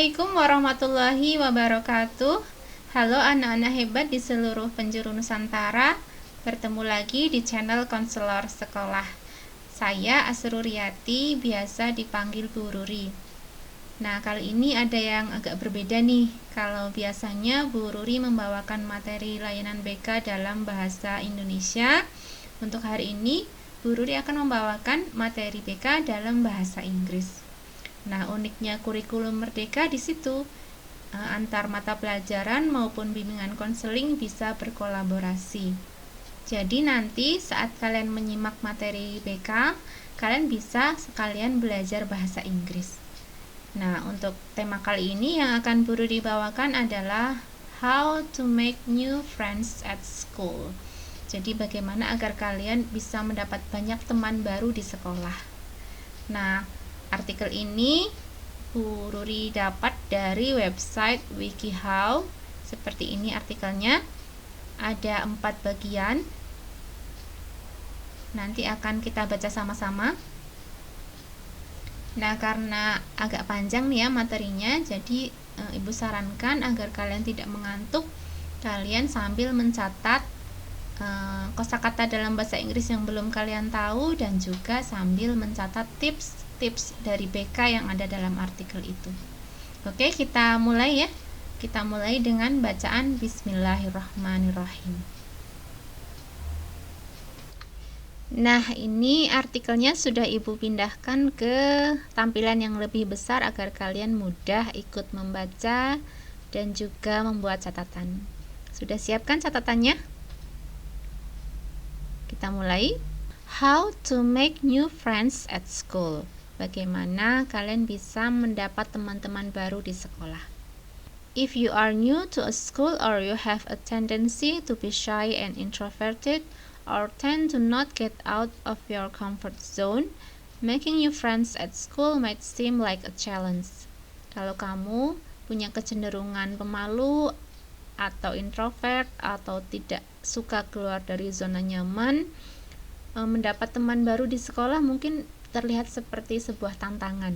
Assalamualaikum warahmatullahi wabarakatuh. Halo anak-anak hebat di seluruh penjuru Nusantara. Bertemu lagi di channel Konselor Sekolah. Saya Asruriyati, biasa dipanggil Bu Ruri. Nah, kali ini ada yang agak berbeda nih. Kalau biasanya Bu Ruri membawakan materi layanan BK dalam bahasa Indonesia, untuk hari ini Bu Ruri akan membawakan materi BK dalam bahasa Inggris. Nah, uniknya kurikulum Merdeka di situ, antar mata pelajaran maupun bimbingan konseling bisa berkolaborasi. Jadi nanti saat kalian menyimak materi BK, kalian bisa sekalian belajar bahasa Inggris. Nah, untuk tema kali ini yang akan Bu Ruri bawakan adalah How to make new friends at school. Jadi bagaimana agar kalian bisa mendapat banyak teman baru di sekolah. Nah, artikel ini Bu Ruri dapat dari website WikiHow. Seperti ini artikelnya. Ada 4 bagian. Nanti akan kita baca sama-sama. Nah, karena agak panjang nih ya materinya, jadi Ibu sarankan agar kalian tidak mengantuk, kalian sambil mencatat kosakata dalam bahasa Inggris yang belum kalian tahu, dan juga sambil mencatat tips dari BK yang ada dalam artikel itu. Oke, kita mulai ya. Kita mulai dengan bacaan Bismillahirrahmanirrahim. Nah, ini artikelnya sudah Ibu pindahkan ke tampilan yang lebih besar agar kalian mudah ikut membaca dan juga membuat catatan. Sudah siapkan catatannya? Kita mulai. How to make new friends at school. Bagaimana kalian bisa mendapat teman-teman baru di sekolah. If you are new to a school or you have a tendency to be shy and introverted or tend to not get out of your comfort zone, making new friends at school might seem like a challenge. Kalau kamu punya kecenderungan pemalu atau introvert atau tidak suka keluar dari zona nyaman, mendapat teman baru di sekolah mungkin terlihat seperti sebuah tantangan.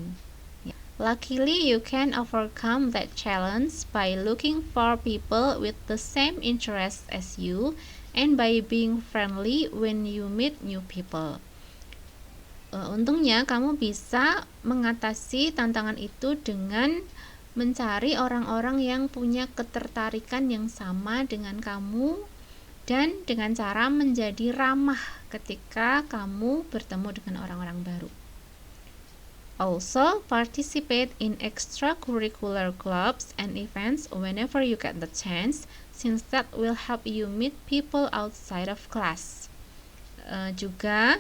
Luckily, you can overcome that challenge by looking for people with the same interests as you and by being friendly when you meet new people. Untungnya kamu bisa mengatasi tantangan itu dengan mencari orang-orang yang punya ketertarikan yang sama dengan kamu dan dengan cara menjadi ramah ketika kamu bertemu dengan orang-orang baru. Also, participate in extracurricular clubs and events whenever you get the chance, since that will help you meet people outside of class. Juga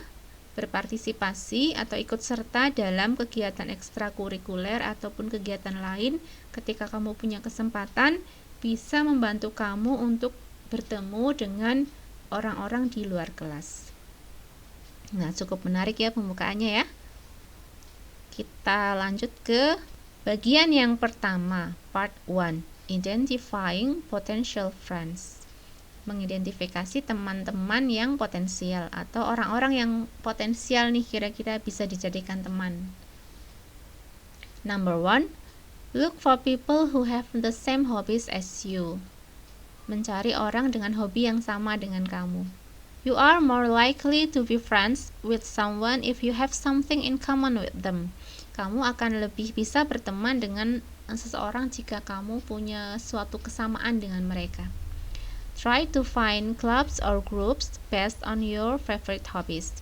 berpartisipasi atau ikut serta dalam kegiatan ekstrakurikuler ataupun kegiatan lain ketika kamu punya kesempatan, bisa membantu kamu untuk bertemu dengan orang-orang di luar kelas. Nah, cukup menarik ya pembukaannya ya. Kita lanjut ke bagian yang pertama, part 1, identifying potential friends. Mengidentifikasi teman-teman yang potensial atau orang-orang yang potensial nih kira-kira bisa dijadikan teman. Number 1, look for people who have the same hobbies as you. Mencari orang dengan hobi yang sama dengan kamu. You are more likely to be friends with someone if you have something in common with them. Kamu akan lebih bisa berteman dengan seseorang jika kamu punya suatu kesamaan dengan mereka. Try to find clubs or groups based on your favorite hobbies.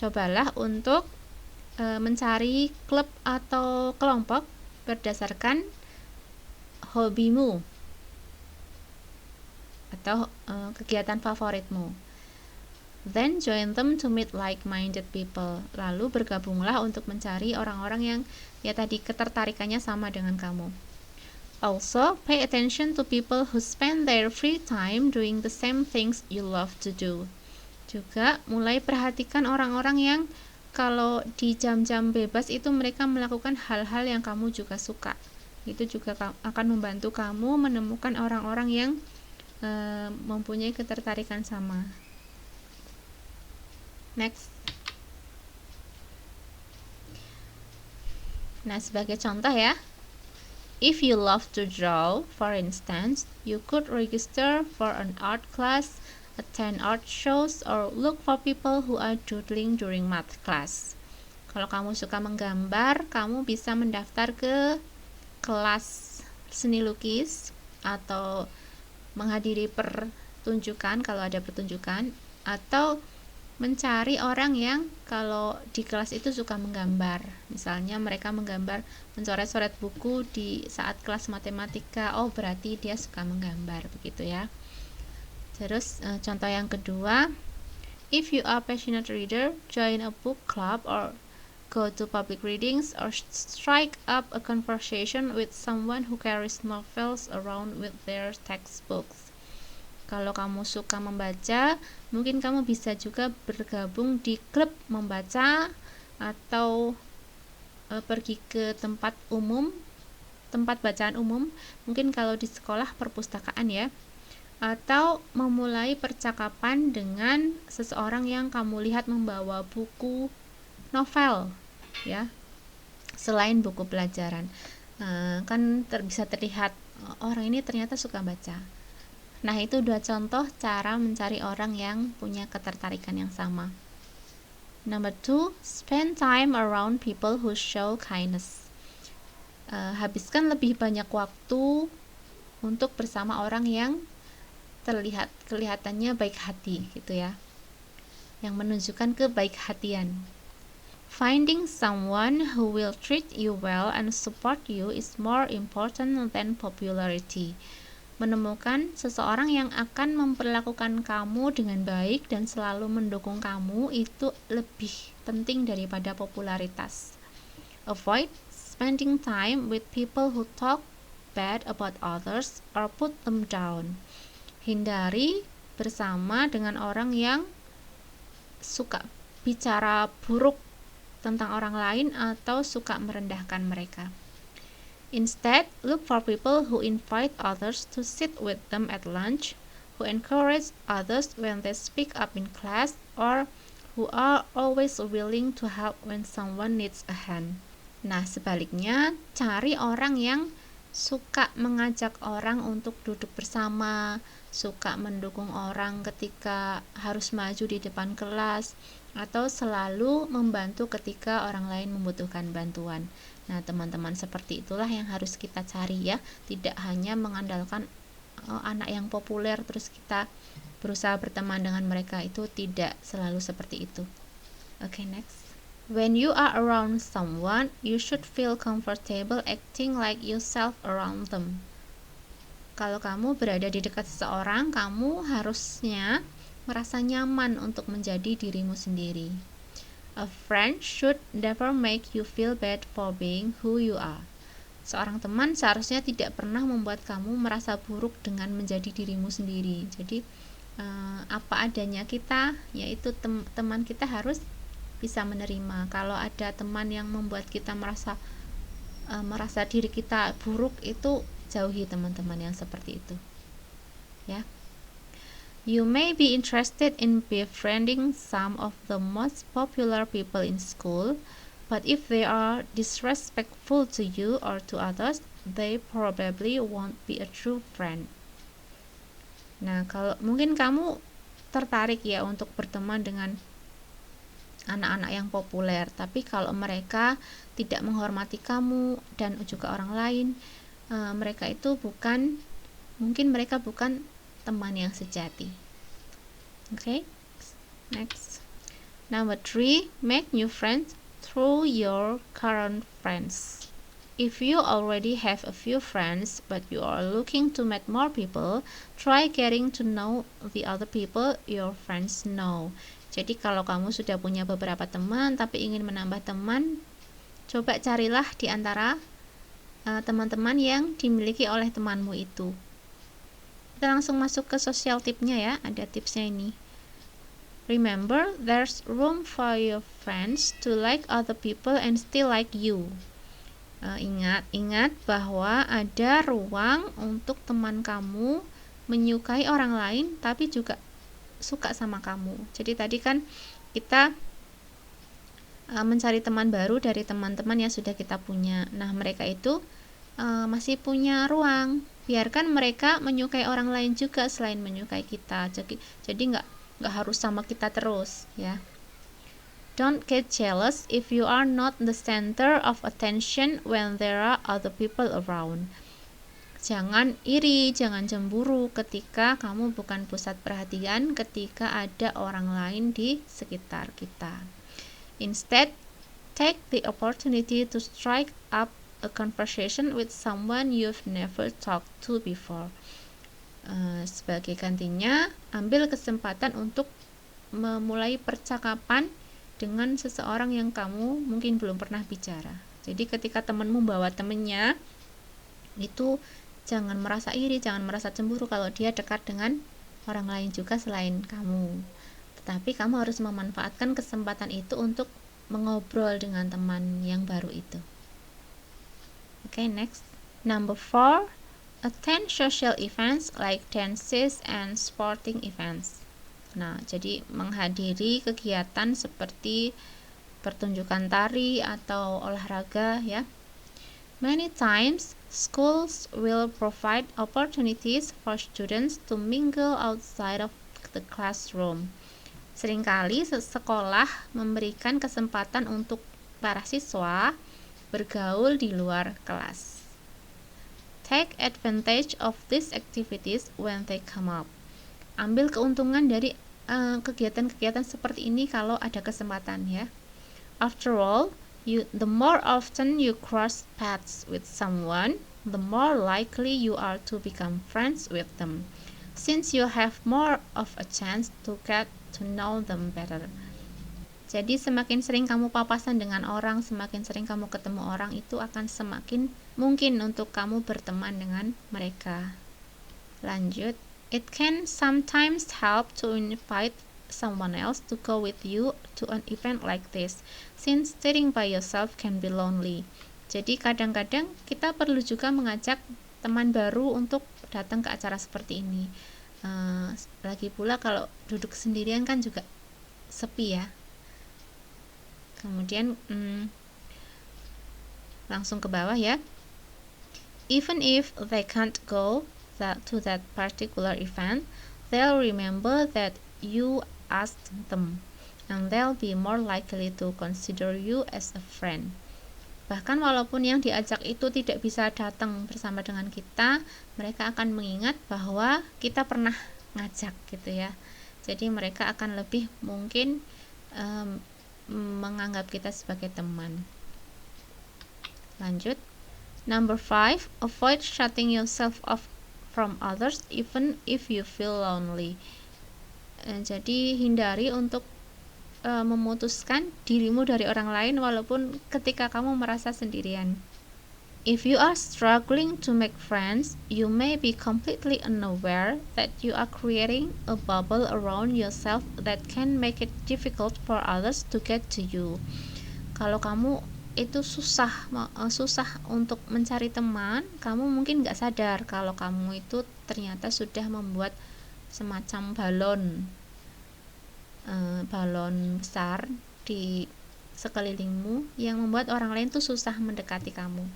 Cobalah untuk mencari klub atau kelompok berdasarkan hobimu atau kegiatan favoritmu. Then join them to meet like-minded people. Lalu bergabunglah untuk mencari orang-orang yang ya tadi ketertarikannya sama dengan kamu. Also, pay attention to people who spend their free time doing the same things you love to do. Juga mulai perhatikan orang-orang yang kalau di jam-jam bebas itu mereka melakukan hal-hal yang kamu juga suka. Itu juga akan membantu kamu menemukan orang-orang yang mempunyai ketertarikan sama. Next. Nah, sebagai contoh ya, If you love to draw, for instance, you could register for an art class, attend art shows, or look for people who are doodling during math class. Kalau kamu suka menggambar, kamu bisa mendaftar ke kelas seni lukis atau menghadiri pertunjukan kalau ada pertunjukan, atau mencari orang yang kalau di kelas itu suka menggambar. Misalnya mereka menggambar, mencoret-coret buku di saat kelas matematika, oh berarti dia suka menggambar, begitu ya. Terus contoh yang kedua, if you are passionate reader, join a book club or go to public readings or strike up a conversation with someone who carries novels around with their textbooks. Kalau kamu suka membaca, mungkin kamu bisa juga bergabung di klub membaca atau pergi ke tempat bacaan umum, mungkin kalau di sekolah perpustakaan ya, atau memulai percakapan dengan seseorang yang kamu lihat membawa buku novel ya, selain buku pelajaran. Kan bisa terlihat orang ini ternyata suka baca. Nah, itu 2 contoh cara mencari orang yang punya ketertarikan yang sama. Number 2, spend time around people who show kindness. Habiskan lebih banyak waktu untuk bersama orang yang kelihatannya baik hati gitu ya, yang menunjukkan kebaik-hatian. Finding someone who will treat you well and support you is more important than popularity. Menemukan seseorang yang akan memperlakukan kamu dengan baik dan selalu mendukung kamu itu lebih penting daripada popularitas. Avoid spending time with people who talk bad about others or put them down. Hindari bersama dengan orang yang suka bicara buruk tentang orang lain atau suka merendahkan mereka. Instead, look for people who invite others to sit with them at lunch, who encourage others when they speak up in class, or who are always willing to help when someone needs a hand. Nah, sebaliknya, cari orang yang suka mengajak orang untuk duduk bersama, suka mendukung orang ketika harus maju di depan kelas, atau selalu membantu ketika orang lain membutuhkan bantuan. Nah, teman-teman, seperti itulah yang harus kita cari ya, tidak hanya mengandalkan anak yang populer terus kita berusaha berteman dengan mereka, itu tidak selalu seperti itu. Okay, next. When you are around someone, you should feel comfortable acting like yourself around them. Kalau kamu berada di dekat seseorang, kamu harusnya merasa nyaman untuk menjadi dirimu sendiri. A friend should never make you feel bad for being who you are. Seorang teman seharusnya tidak pernah membuat kamu merasa buruk dengan menjadi dirimu sendiri. Jadi apa adanya kita, yaitu teman kita harus bisa menerima. Kalau ada teman yang membuat kita merasa diri kita buruk, itu jauhi teman-teman yang seperti itu. Ya. You may be interested in befriending some of the most popular people in school, but if they are disrespectful to you or to others, they probably won't be a true friend. Nah, kalau mungkin kamu tertarik ya untuk berteman dengan anak-anak yang populer, tapi kalau mereka tidak menghormati kamu dan juga orang lain, mereka bukan teman yang sejati. Okay, next. Number 3, make new friends through your current friends. If you already have a few friends but you are looking to meet more people, try getting to know the other people your friends know. Jadi kalau kamu sudah punya beberapa teman tapi ingin menambah teman, coba carilah di antara teman-teman yang dimiliki oleh temanmu itu. Kita langsung masuk ke social tipnya ya, ada tipsnya ini. Remember, there's room for your friends to like other people and still like you. Ingat bahwa ada ruang untuk teman kamu menyukai orang lain tapi juga suka sama kamu. Jadi tadi kan kita mencari teman baru dari teman-teman yang sudah kita punya. Nah, mereka itu masih punya ruang. Biarkan mereka menyukai orang lain juga selain menyukai kita. Jadi nggak harus sama kita terus, ya. Don't get jealous if you are not the center of attention when there are other people around. Jangan iri, jangan cemburu ketika kamu bukan pusat perhatian, ketika ada orang lain di sekitar kita. Instead, take the opportunity to strike up a conversation with someone you've never talked to before. Sebagai gantinya, ambil kesempatan untuk memulai percakapan dengan seseorang yang kamu mungkin belum pernah bicara. Jadi ketika temanmu bawa temennya, itu jangan merasa iri, jangan merasa cemburu kalau dia dekat dengan orang lain juga selain kamu. Tetapi kamu harus memanfaatkan kesempatan itu untuk mengobrol dengan teman yang baru itu. Okay, next. Number 4, attend social events like dances and sporting events. Nah, jadi menghadiri kegiatan seperti pertunjukan tari atau olahraga, ya. Many times, schools will provide opportunities for students to mingle outside of the classroom. Seringkali sekolah memberikan kesempatan untuk para siswa bergaul di luar kelas. Take advantage of these activities when they come up. Ambil keuntungan dari kegiatan-kegiatan seperti ini kalau ada kesempatan, ya. After all, the more often you cross paths with someone, the more likely you are to become friends with them, since you have more of a chance to get to know them better. Jadi semakin sering kamu papasan dengan orang, semakin sering kamu ketemu orang, itu akan semakin mungkin untuk kamu berteman dengan mereka. Lanjut. It can sometimes help to invite someone else to go with you to an event like this, since sitting by yourself can be lonely. Jadi kadang-kadang kita perlu juga mengajak teman baru untuk datang ke acara seperti ini. Lagi pula kalau duduk sendirian kan juga sepi, ya. Kemudian langsung ke bawah, ya. Even if they can't go to that particular event, they'll remember that you asked them, and they'll be more likely to consider you as a friend. Bahkan walaupun yang diajak itu tidak bisa datang bersama dengan kita, mereka akan mengingat bahwa kita pernah ngajak, gitu ya. Jadi mereka akan lebih mungkin menganggap kita sebagai teman. Lanjut. Number 5, avoid shutting yourself off from others even if you feel lonely. Jadi hindari untuk memutuskan dirimu dari orang lain walaupun ketika kamu merasa sendirian. If you are struggling to make friends, you may be completely unaware that you are creating a bubble around yourself that can make it difficult for others to get to you. Kalau kamu itu susah untuk mencari teman, kamu mungkin nggak sadar kalau kamu itu ternyata sudah membuat semacam balon besar di sekelilingmu yang membuat orang lain tuh susah mendekati kamu.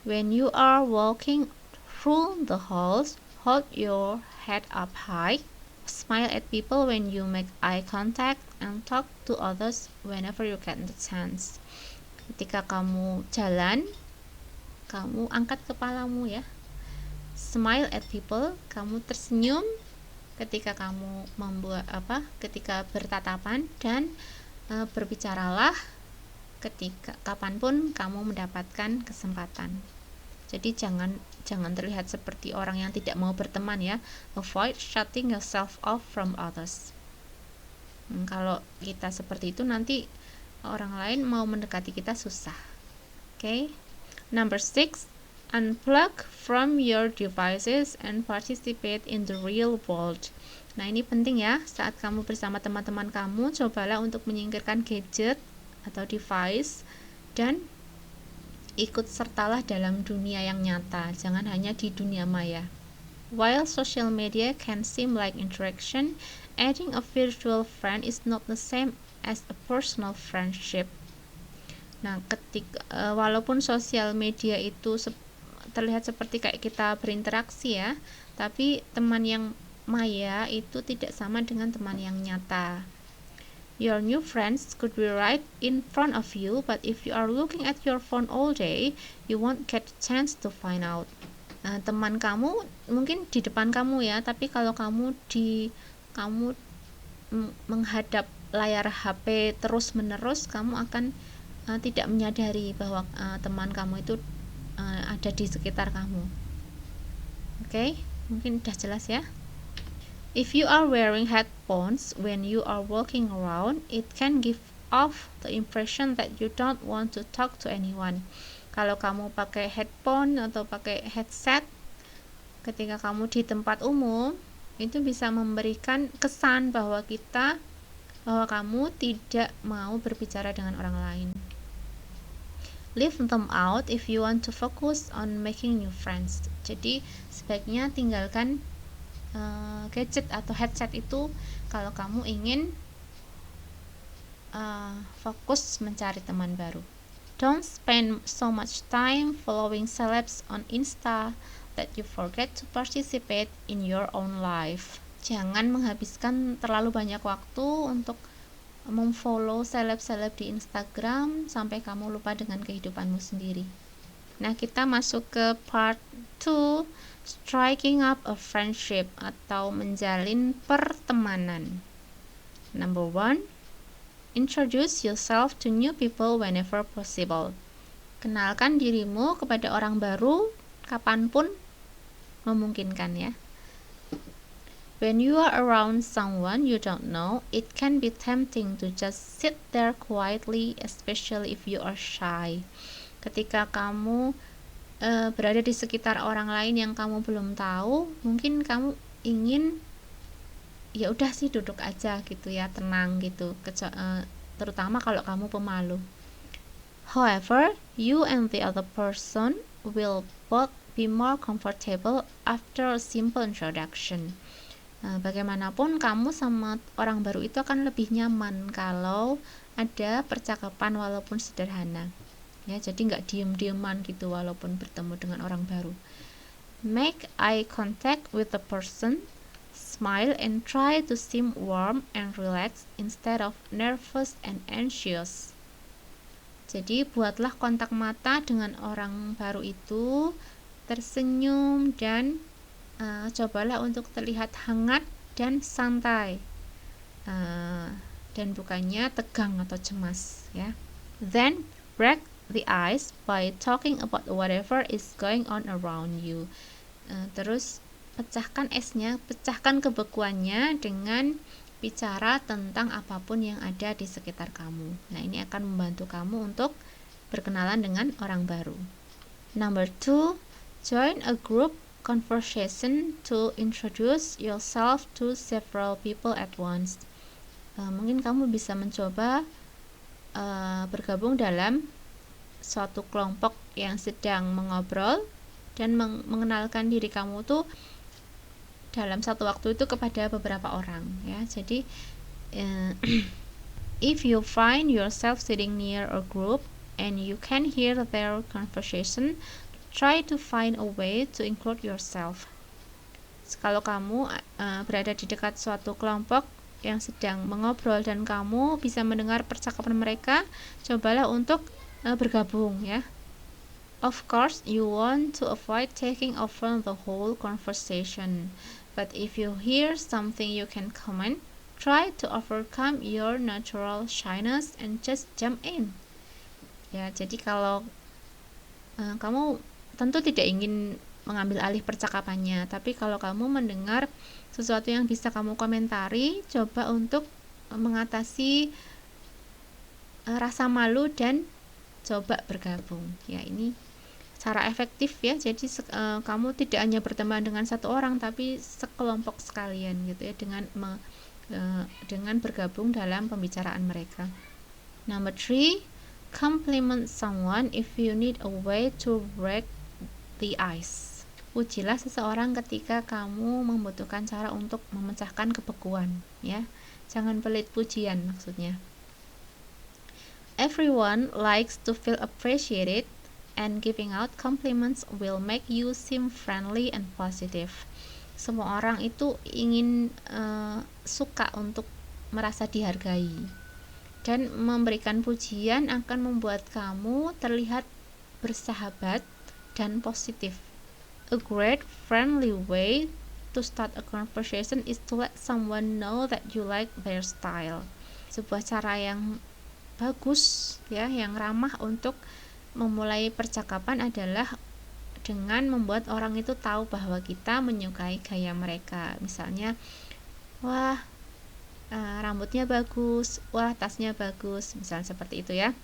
When you are walking through the halls, hold your head up high, smile at people when you make eye contact, and talk to others whenever you get the chance. Ketika kamu jalan, kamu angkat kepalamu, ya. Smile at people, kamu tersenyum ketika kamu ketika bertatapan, dan berbicaralah ketika kapanpun kamu mendapatkan kesempatan. Jadi jangan terlihat seperti orang yang tidak mau berteman, ya. Avoid shutting yourself off from others. Kalau kita seperti itu, nanti orang lain mau mendekati kita susah. Okay. Number 6, unplug from your devices and participate in the real world. Nah, ini penting, ya. Saat kamu bersama teman-teman kamu, cobalah untuk menyingkirkan gadget atau device dan ikut sertalah dalam dunia yang nyata. Jangan hanya di dunia maya. While social media can seem like interaction, adding a virtual friend is not the same as a personal friendship. Nah, walaupun sosial media itu terlihat seperti kayak kita berinteraksi ya, tapi teman yang maya itu tidak sama dengan teman yang nyata. Your new friends could be right in front of you, but if you are looking at your phone all day, you won't get a chance to find out. Teman kamu mungkin di depan kamu ya, tapi kalau kamu menghadap layar HP terus-menerus, kamu akan tidak menyadari bahwa teman kamu itu ada di sekitar kamu. Oke, mungkin udah jelas ya. If you are wearing headphones when you are walking around, it can give off the impression that you don't want to talk to anyone. Kalau kamu pakai headphone atau pakai headset ketika kamu di tempat umum, itu bisa memberikan kesan bahwa kamu tidak mau berbicara dengan orang lain. Leave them out if you want to focus on making new friends. Jadi sebaiknya tinggalkan gadget atau headset itu kalau kamu ingin fokus mencari teman baru. Don't spend so much time following celebs on Insta that you forget to participate in your own life. Jangan menghabiskan terlalu banyak waktu untuk memfollow seleb-seleb di Instagram sampai kamu lupa dengan kehidupanmu sendiri. Nah, kita masuk ke part 2, striking up a friendship atau menjalin pertemanan. Number 1, introduce yourself to new people whenever possible. Kenalkan dirimu kepada orang baru kapanpun memungkinkan ya. When you are around someone you don't know, it can be tempting to just sit there quietly, especially if you are shy. Ketika kamu berada di sekitar orang lain yang kamu belum tahu, mungkin kamu ingin ya udah sih duduk aja gitu ya, tenang gitu, terutama kalau kamu pemalu. However, you and the other person will both be more comfortable after a simple introduction. Bagaimanapun kamu sama orang baru itu akan lebih nyaman kalau ada percakapan walaupun sederhana ya, jadi nggak diem-dieman gitu walaupun bertemu dengan orang baru. Make eye contact with the person, smile and try to seem warm and relaxed instead of nervous and anxious. Jadi buatlah kontak mata dengan orang baru itu, tersenyum dan cobalah untuk terlihat hangat dan santai, dan bukannya tegang atau cemas ya. Then break the ice by talking about whatever is going on around you. Terus pecahkan esnya, pecahkan kebekuannya dengan bicara tentang apapun yang ada di sekitar kamu. Nah, ini akan membantu kamu untuk berkenalan dengan orang baru. Number 2, join a group conversation to introduce yourself to several people at once. Mungkin kamu bisa mencoba bergabung dalam suatu kelompok yang sedang mengobrol dan mengenalkan diri kamu tuh dalam satu waktu itu kepada beberapa orang ya. Jadi if you find yourself sitting near a group and you can hear their conversation, try to find a way to include yourself. Kalau kamu berada di dekat suatu kelompok yang sedang mengobrol dan kamu bisa mendengar percakapan mereka, cobalah untuk bergabung ya. Of course, you want to avoid taking over the whole conversation. But if you hear something you can comment, try to overcome your natural shyness and just jump in. Ya, jadi kalau kamu tentu tidak ingin mengambil alih percakapannya, tapi kalau kamu mendengar sesuatu yang bisa kamu komentari, coba untuk mengatasi rasa malu dan coba bergabung. Ya, ini cara efektif ya. Jadi kamu tidak hanya berteman dengan satu orang, tapi sekelompok sekalian gitu ya, dengan bergabung dalam pembicaraan mereka. Number 3, compliment someone if you need a way to break the ice. Pujilah seseorang ketika kamu membutuhkan cara untuk memecahkan kebekuan ya. Jangan pelit pujian maksudnya. Everyone likes to feel appreciated, and giving out compliments will make you seem friendly and positive. Semua orang itu ingin suka untuk merasa dihargai, dan memberikan pujian akan membuat kamu terlihat bersahabat dan positif. A great friendly way to start a conversation is to let someone know that you like their style. Sebuah cara yang bagus ya, yang ramah untuk memulai percakapan adalah dengan membuat orang itu tahu bahwa kita menyukai gaya mereka. Misalnya, wah, rambutnya bagus, wah, tasnya bagus, misalnya seperti itu ya.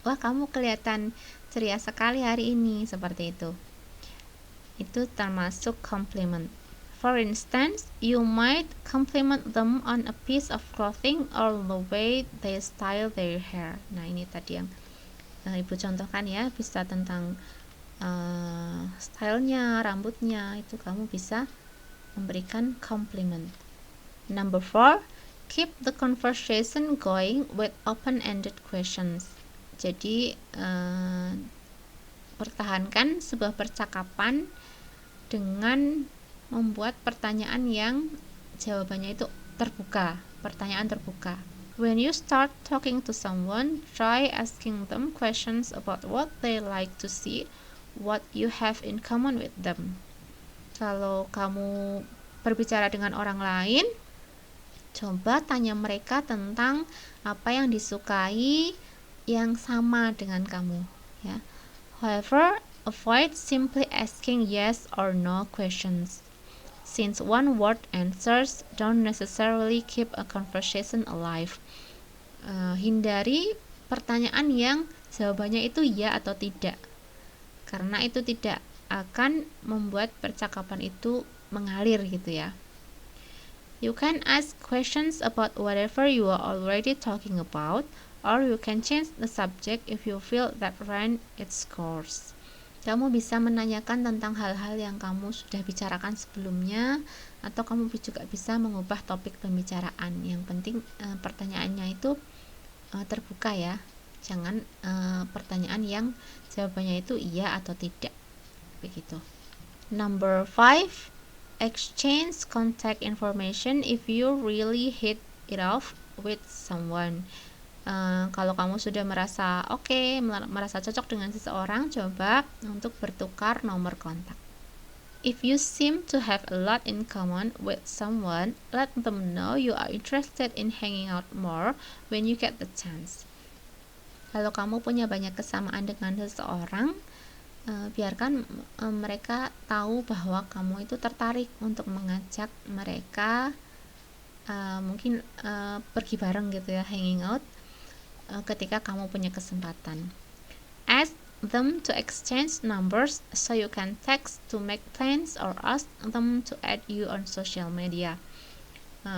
Wah, kamu kelihatan ceria sekali hari ini, seperti itu. Itu termasuk compliment. For instance, you might compliment them on a piece of clothing or the way they style their hair. Nah, ini tadi yang Ibu contohkan ya, bisa tentang stylenya, rambutnya, itu kamu bisa memberikan compliment. Number 4, keep the conversation going with open-ended questions. Jadi pertahankan sebuah percakapan dengan membuat pertanyaan yang jawabannya itu terbuka, pertanyaan terbuka. When you start talking to someone, try asking them questions about what they like to see, what you have in common with them. Kalau kamu berbicara dengan orang lain, coba tanya mereka tentang apa yang disukai yang sama dengan kamu, ya. However, avoid simply asking yes or no questions, since one-word answers don't necessarily keep a conversation alive. Hindari pertanyaan yang jawabannya itu ya atau tidak, karena itu tidak akan membuat percakapan itu mengalir gitu ya. You can ask questions about whatever you are already talking about, or you can change the subject if you feel that ran its course. Kamu bisa menanyakan tentang hal-hal yang kamu sudah bicarakan sebelumnya, atau kamu juga bisa mengubah topik pembicaraan. Yang penting pertanyaannya itu terbuka ya, jangan pertanyaan yang jawabannya itu iya atau tidak, begitu. Number 5, exchange contact information if you really hit it off with someone. Kalau kamu sudah merasa merasa cocok dengan seseorang, coba untuk bertukar nomor kontak. If you seem to have a lot in common with someone, let them know you are interested in hanging out more when you get the chance. Kalau kamu punya banyak kesamaan dengan seseorang, biarkan mereka tahu bahwa kamu itu tertarik untuk mengajak mereka mungkin pergi bareng gitu ya, hanging out, ketika kamu punya kesempatan. Ask them to exchange numbers so you can text to make plans, or ask them to add you on social media.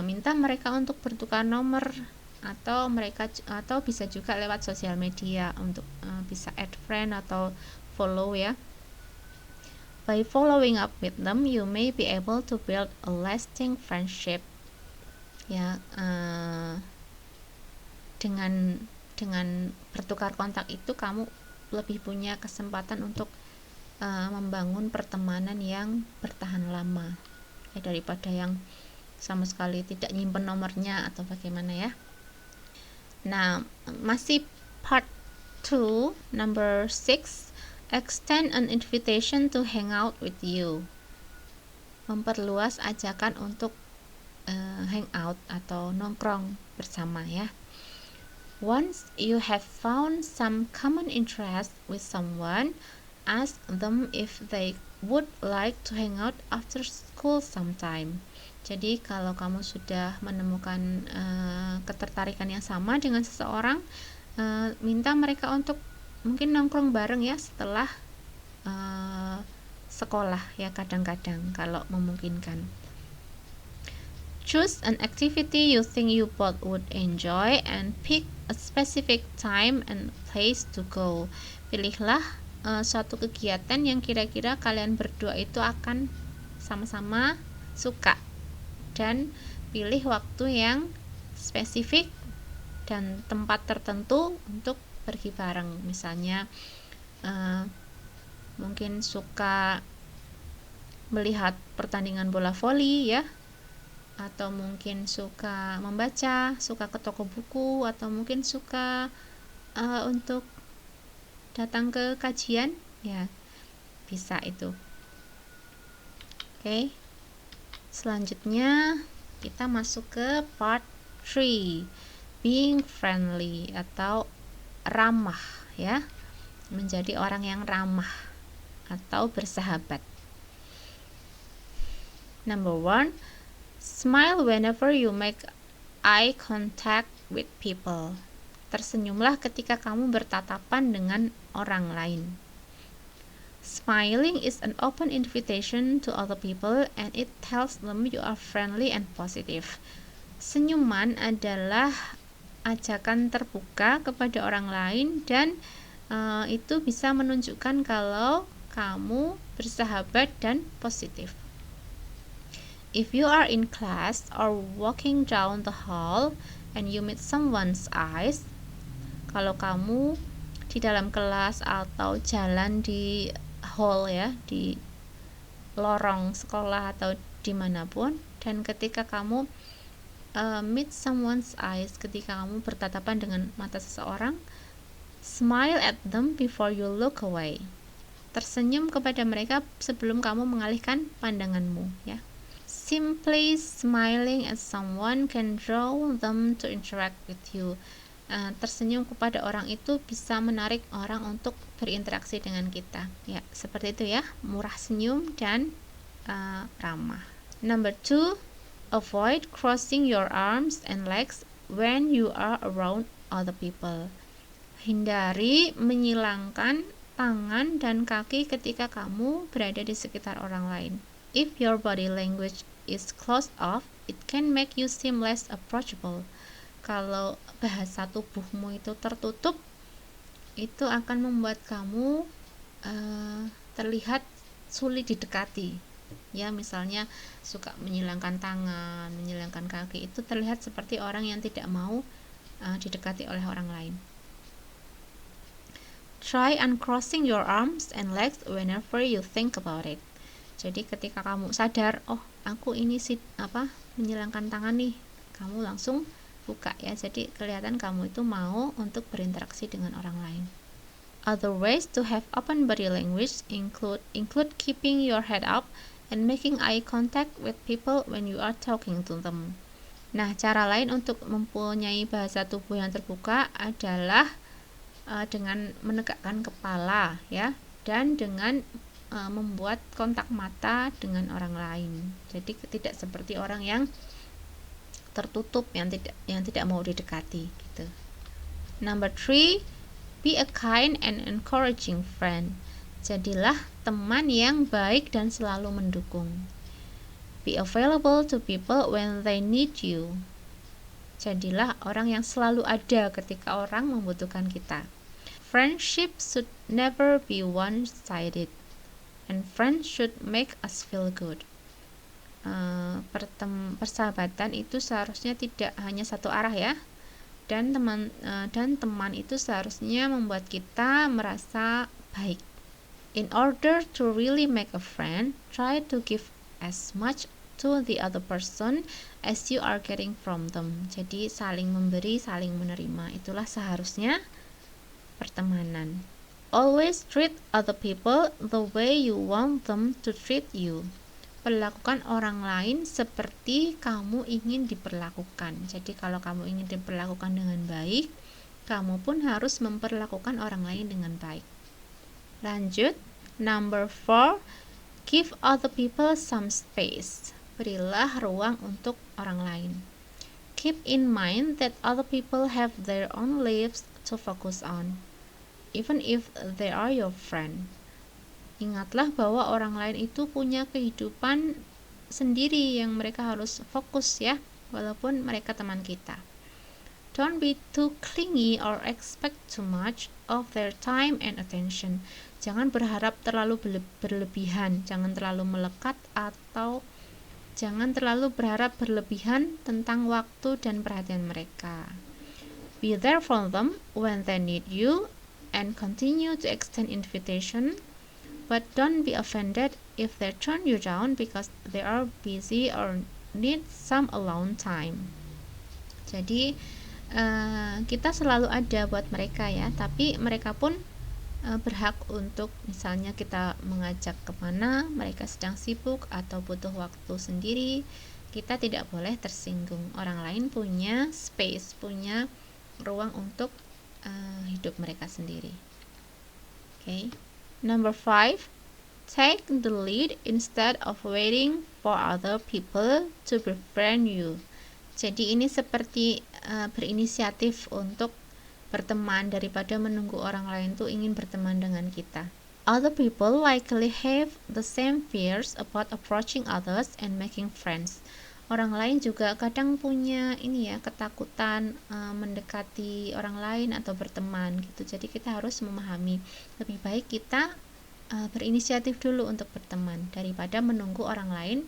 Minta mereka untuk bertukar nomor, atau bisa juga lewat sosial media untuk bisa add friend atau follow ya. By following up with them, you may be able to build a lasting friendship. Ya, dengan bertukar kontak itu kamu lebih punya kesempatan untuk membangun pertemanan yang bertahan lama ya, daripada yang sama sekali tidak nyimpen nomornya atau bagaimana ya. Nah, masih part 2, number 6, extend an invitation to hang out with you. Memperluas ajakan untuk hang out atau nongkrong bersama ya. Once you have found some common interest with someone, ask them if they would like to hang out after school sometime. Jadi kalau kamu sudah menemukan ketertarikan yang sama dengan seseorang, minta mereka untuk mungkin nongkrong bareng ya setelah sekolah ya, kadang-kadang kalau memungkinkan. Choose an activity you think you both would enjoy and pick a specific time and place to go. Pilihlah suatu kegiatan yang kira-kira kalian berdua itu akan sama-sama suka, dan pilih waktu yang spesifik dan tempat tertentu untuk pergi bareng. Misalnya mungkin suka melihat pertandingan bola voli ya, atau mungkin suka membaca, suka ke toko buku, atau mungkin suka untuk datang ke kajian ya, bisa itu. Oke. Selanjutnya kita masuk ke part 3, being friendly atau ramah ya, menjadi orang yang ramah atau bersahabat. Number 1, smile whenever you make eye contact with people. Tersenyumlah ketika kamu bertatapan dengan orang lain. Smiling is an open invitation to other people and it tells them you are friendly and positive. Senyuman adalah ajakan terbuka kepada orang lain dan itu bisa menunjukkan kalau kamu bersahabat dan positif. If you are in class or walking down the hall and you meet someone's eyes, kalau kamu di dalam kelas atau jalan di hall ya, di lorong sekolah atau dimanapun, dan ketika kamu meet someone's eyes, ketika kamu bertatapan dengan mata seseorang, smile at them before you look away. Tersenyum kepada mereka sebelum kamu mengalihkan pandanganmu ya. Simply smiling at someone can draw them to interact with you. Tersenyum kepada orang itu bisa menarik orang untuk berinteraksi dengan kita ya, seperti itu ya, murah senyum dan ramah. Number 2, avoid crossing your arms and legs when you are around other people. Hindari menyilangkan tangan dan kaki ketika kamu berada di sekitar orang lain. If your body language is closed off, it can make you seem less approachable. Kalau bahasa tubuhmu itu tertutup, itu akan membuat kamu terlihat sulit didekati. Ya, misalnya suka menyilangkan tangan, menyilangkan kaki, itu terlihat seperti orang yang tidak mau didekati oleh orang lain. Try uncrossing your arms and legs whenever you think about it. Jadi ketika kamu sadar, oh aku ini menyilangkan tangan nih, kamu langsung buka ya. Jadi kelihatan kamu itu mau untuk berinteraksi dengan orang lain. Other ways to have open body language include keeping your head up and making eye contact with people when you are talking to them. Nah, cara lain untuk mempunyai bahasa tubuh yang terbuka adalah dengan menegakkan kepala ya, dan dengan membuat kontak mata dengan orang lain. Jadi tidak seperti orang yang tertutup, yang tidak mau didekati gitu. Number 3, be a kind and encouraging friend. Jadilah teman yang baik dan selalu mendukung. Be available to people when they need you. Jadilah orang yang selalu ada ketika orang membutuhkan kita. Friendship should never be one-sided, and friends should make us feel good. Persahabatan itu seharusnya tidak hanya satu arah ya, dan teman itu seharusnya membuat kita merasa baik. In order to really make a friend, try to give as much to the other person as you are getting from them. Jadi saling memberi, saling menerima, itulah seharusnya pertemanan. Always treat other people the way you want them to treat you. Perlakukan orang lain seperti kamu ingin diperlakukan. Jadi kalau kamu ingin diperlakukan dengan baik, kamu pun harus memperlakukan orang lain dengan baik. Lanjut, number 4, give other people some space. Berilah ruang untuk orang lain. Keep in mind that other people have their own lives to focus on, even if they are your friend. Ingatlah bahwa orang lain itu punya kehidupan sendiri yang mereka harus fokus ya, walaupun mereka teman kita. Don't be too clingy or expect too much of their time and attention. Jangan berharap terlalu berlebihan, jangan terlalu melekat, atau jangan terlalu berharap berlebihan tentang waktu dan perhatian mereka. Be there for them when they need you and continue to extend invitation, but don't be offended if they turn you down because they are busy or need some alone time. Jadi kita selalu ada buat mereka ya, tapi mereka pun berhak untuk misalnya kita mengajak kemana mereka sedang sibuk atau butuh waktu sendiri, kita tidak boleh tersinggung. Orang lain punya space, punya ruang untuk hidup mereka sendiri. Okay. Number 5, take the lead instead of waiting for other people to befriend you. Jadi ini seperti berinisiatif untuk berteman daripada menunggu orang lain tuh ingin berteman dengan kita. Other people likely have the same fears about approaching others and making friends. Orang lain juga kadang punya ketakutan mendekati orang lain atau berteman gitu. Jadi kita harus memahami, lebih baik kita berinisiatif dulu untuk berteman daripada menunggu orang lain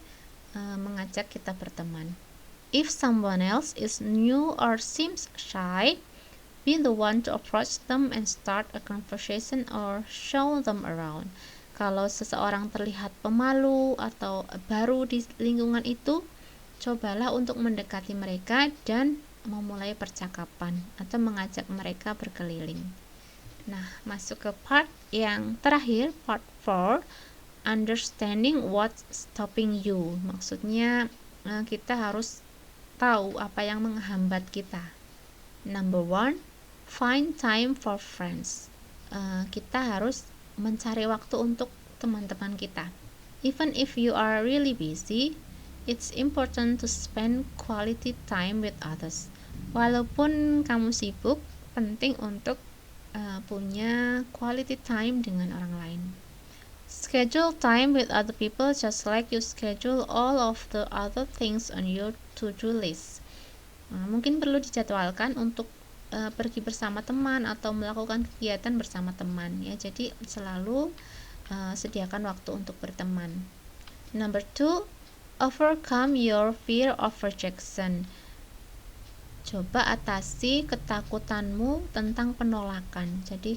mengajak kita berteman. If someone else is new or seems shy, be the one to approach them and start a conversation or show them around. Kalau seseorang terlihat pemalu atau baru di lingkungan itu, cobalah untuk mendekati mereka dan memulai percakapan atau mengajak mereka berkeliling. Nah, masuk ke part yang terakhir, part 4, understanding what's stopping you. Maksudnya kita harus tahu apa yang menghambat kita. Number 1, find time for friends. Kita harus mencari waktu untuk teman-teman kita. Even if you are really busy, it's important to spend quality time with others. Walaupun kamu sibuk, penting untuk punya quality time dengan orang lain. Schedule time with other people just like you schedule all of the other things on your to-do list. Mungkin perlu dijadwalkan untuk pergi bersama teman atau melakukan kegiatan bersama teman ya. Jadi selalu sediakan waktu untuk berteman. Number 2, overcome your fear of rejection. Coba atasi ketakutanmu tentang penolakan. Jadi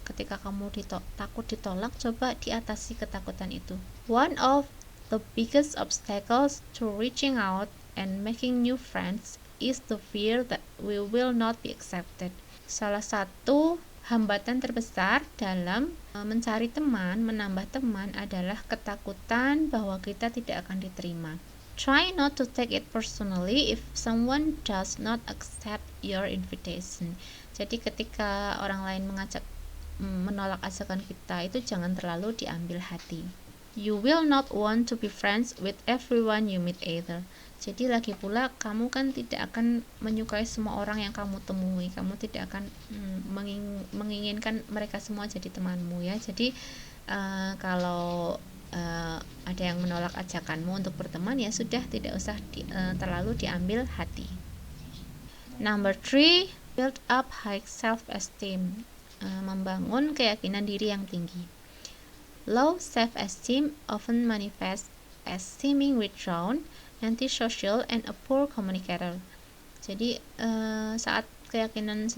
ketika kamu takut ditolak, coba diatasi ketakutan itu. One of the biggest obstacles to reaching out and making new friends is the fear that we will not be accepted. Salah satu hambatan terbesar dalam mencari teman, menambah teman adalah ketakutan bahwa kita tidak akan diterima. Try not to take it personally if someone does not accept your invitation. Jadi ketika orang lain menolak ajakan kita, itu jangan terlalu diambil hati. You will not want to be friends with everyone you meet either. Jadi lagi pula kamu kan tidak akan menyukai semua orang yang kamu temui. Kamu tidak akan menginginkan mereka semua jadi temanmu ya. Jadi kalau ada yang menolak ajakanmu untuk berteman, ya sudah, tidak usah terlalu diambil hati. Number 3, build up high self-esteem. Membangun keyakinan diri yang tinggi. Low self-esteem often manifests as seeming withdrawn, antisocial, and a poor communicator. Jadi saat keyakinan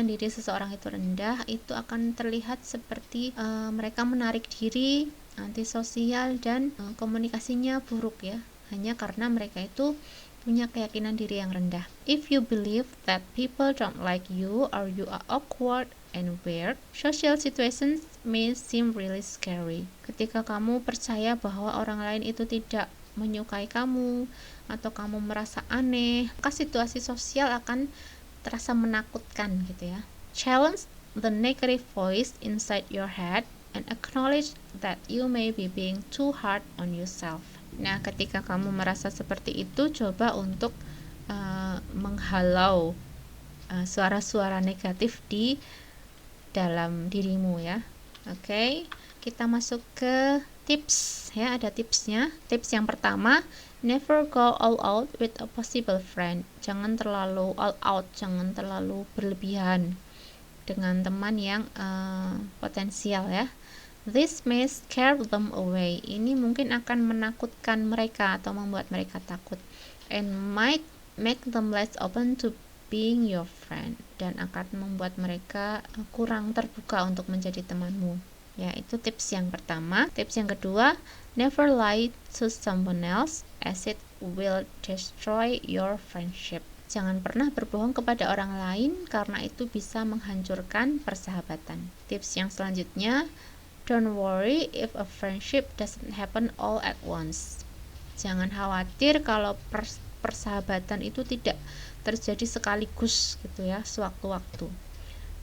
diri seseorang itu rendah, itu akan terlihat seperti mereka menarik diri, antisosial, dan komunikasinya buruk ya, hanya karena mereka itu punya keyakinan diri yang rendah. If you believe that people don't like you or you are awkward and weird, social situations may seem really scary. Ketika kamu percaya bahwa orang lain itu tidak menyukai kamu atau kamu merasa aneh, maka situasi sosial akan terasa menakutkan gitu ya. Challenge the negative voice inside your head and acknowledge that you may be being too hard on yourself. Nah, ketika kamu merasa seperti itu, coba untuk menghalau suara-suara negatif di dalam dirimu ya. Oke, kita masuk ke tips ya, ada tipsnya. Tips yang pertama, never go all out with a possible friend. Jangan terlalu all out, jangan terlalu berlebihan dengan teman yang potensial ya. This may scare them away. Ini mungkin akan menakutkan mereka atau membuat mereka takut, and might make them less open to being your friend, dan akan membuat mereka kurang terbuka untuk menjadi temanmu. Ya, itu tips yang pertama. Tips yang kedua, never lie to someone else as it will destroy your friendship. Jangan pernah berbohong kepada orang lain karena itu bisa menghancurkan persahabatan. Tips yang selanjutnya, don't worry if a friendship doesn't happen all at once. Jangan khawatir kalau persahabatan itu tidak terjadi sekaligus gitu ya, sewaktu-waktu.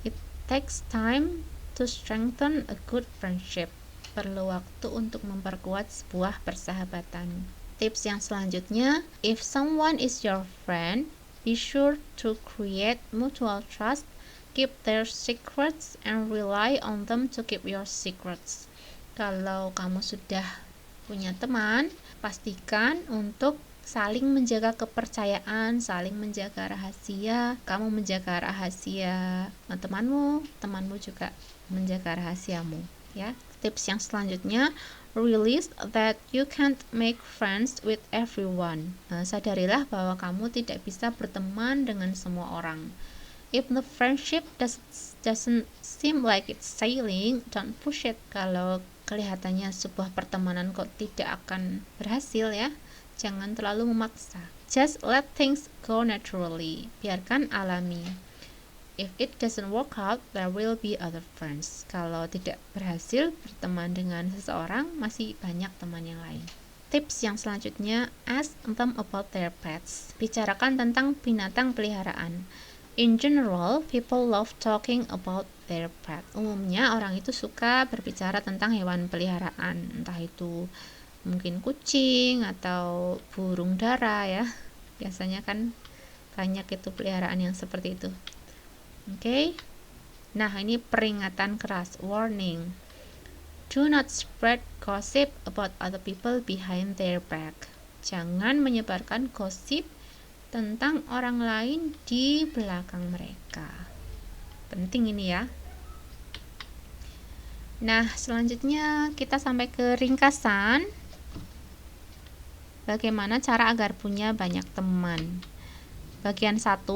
It takes time to strengthen a good friendship. Perlu waktu untuk memperkuat sebuah persahabatan. Tips yang selanjutnya, if someone is your friend, be sure to create mutual trust, keep their secrets, and rely on them to keep your secrets. Kalau kamu sudah punya teman, pastikan untuk saling menjaga kepercayaan, saling menjaga rahasia. Kamu menjaga rahasia temanmu, temanmu juga menjaga rahasiamu, ya. Tips yang selanjutnya, realize that you can't make friends with everyone. Sadarilah bahwa kamu tidak bisa berteman dengan semua orang. If the friendship doesn't seem like it's sailing, don't push it. Kalau kelihatannya sebuah pertemanan kok tidak akan berhasil ya, jangan terlalu memaksa. Just let things go naturally. Biarkan alami. If it doesn't work out, there will be other friends. Kalau tidak berhasil berteman dengan seseorang, masih banyak teman yang lain. Tips yang selanjutnya, ask them about their pets. Bicarakan tentang binatang peliharaan. In general, people love talking about their pet. Umumnya orang itu suka berbicara tentang hewan peliharaan, entah itu mungkin kucing atau burung dara ya. Biasanya kan banyak itu peliharaan yang seperti itu. Oke. Nah, ini peringatan keras, warning. Do not spread gossip about other people behind their back. Jangan menyebarkan gosip tentang orang lain di belakang mereka. Penting ini ya. Nah, selanjutnya kita sampai ke ringkasan. Bagaimana cara agar punya banyak teman? Bagian 1,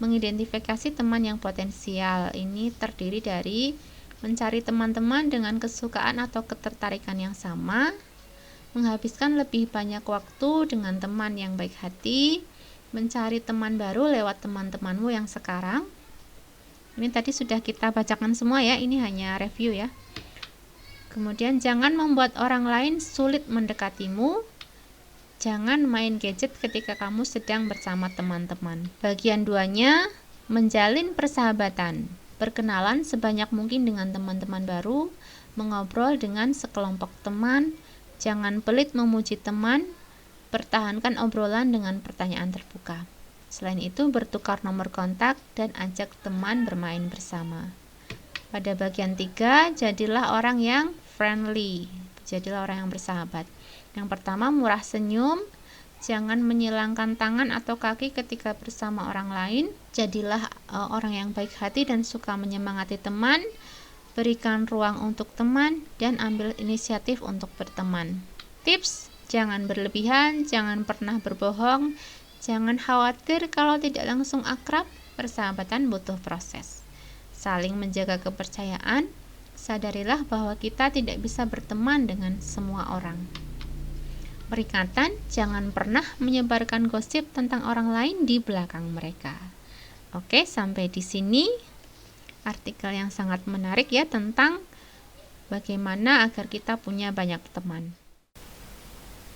mengidentifikasi teman yang potensial. Ini terdiri dari mencari teman-teman dengan kesukaan atau ketertarikan yang sama, menghabiskan lebih banyak waktu dengan teman yang baik hati, mencari teman baru lewat teman-temanmu yang sekarang. Ini tadi sudah kita bacakan semua ya, ini hanya review ya. Kemudian jangan membuat orang lain sulit mendekatimu. Jangan main gadget ketika kamu sedang bersama teman-teman. Bagian 2-nya, menjalin persahabatan. Berkenalan sebanyak mungkin dengan teman-teman baru, mengobrol dengan sekelompok teman, jangan pelit memuji teman, pertahankan obrolan dengan pertanyaan terbuka. Selain itu, bertukar nomor kontak dan ajak teman bermain bersama. Pada bagian 3, jadilah orang yang friendly. Jadilah orang yang bersahabat. Yang pertama, murah senyum. Jangan menyilangkan tangan atau kaki ketika bersama orang lain. Jadilah orang yang baik hati dan suka menyemangati teman. Berikan ruang untuk teman dan ambil inisiatif untuk berteman. Tips, jangan berlebihan, jangan pernah berbohong, jangan khawatir kalau tidak langsung akrab. Persahabatan butuh proses. Saling menjaga kepercayaan. Sadarilah bahwa kita tidak bisa berteman dengan semua orang. Peringatan, jangan pernah menyebarkan gosip tentang orang lain di belakang mereka. Oke, sampai di sini artikel yang sangat menarik ya tentang bagaimana agar kita punya banyak teman.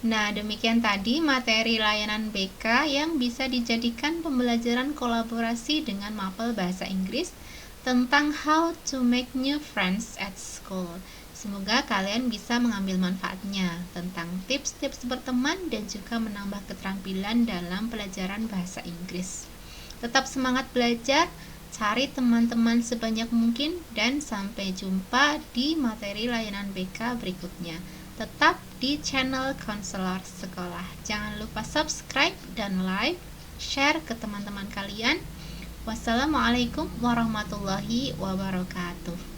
Nah, demikian tadi materi layanan BK yang bisa dijadikan pembelajaran kolaborasi dengan mapel bahasa Inggris tentang how to make new friends at school. Semoga kalian bisa mengambil manfaatnya tentang tips-tips berteman dan juga menambah keterampilan dalam pelajaran bahasa Inggris. Tetap semangat belajar, cari teman-teman sebanyak mungkin, dan sampai jumpa di materi layanan BK berikutnya. Tetap di channel Konselor Sekolah. Jangan lupa subscribe dan like, share ke teman-teman kalian. Wassalamualaikum warahmatullahi wabarakatuh.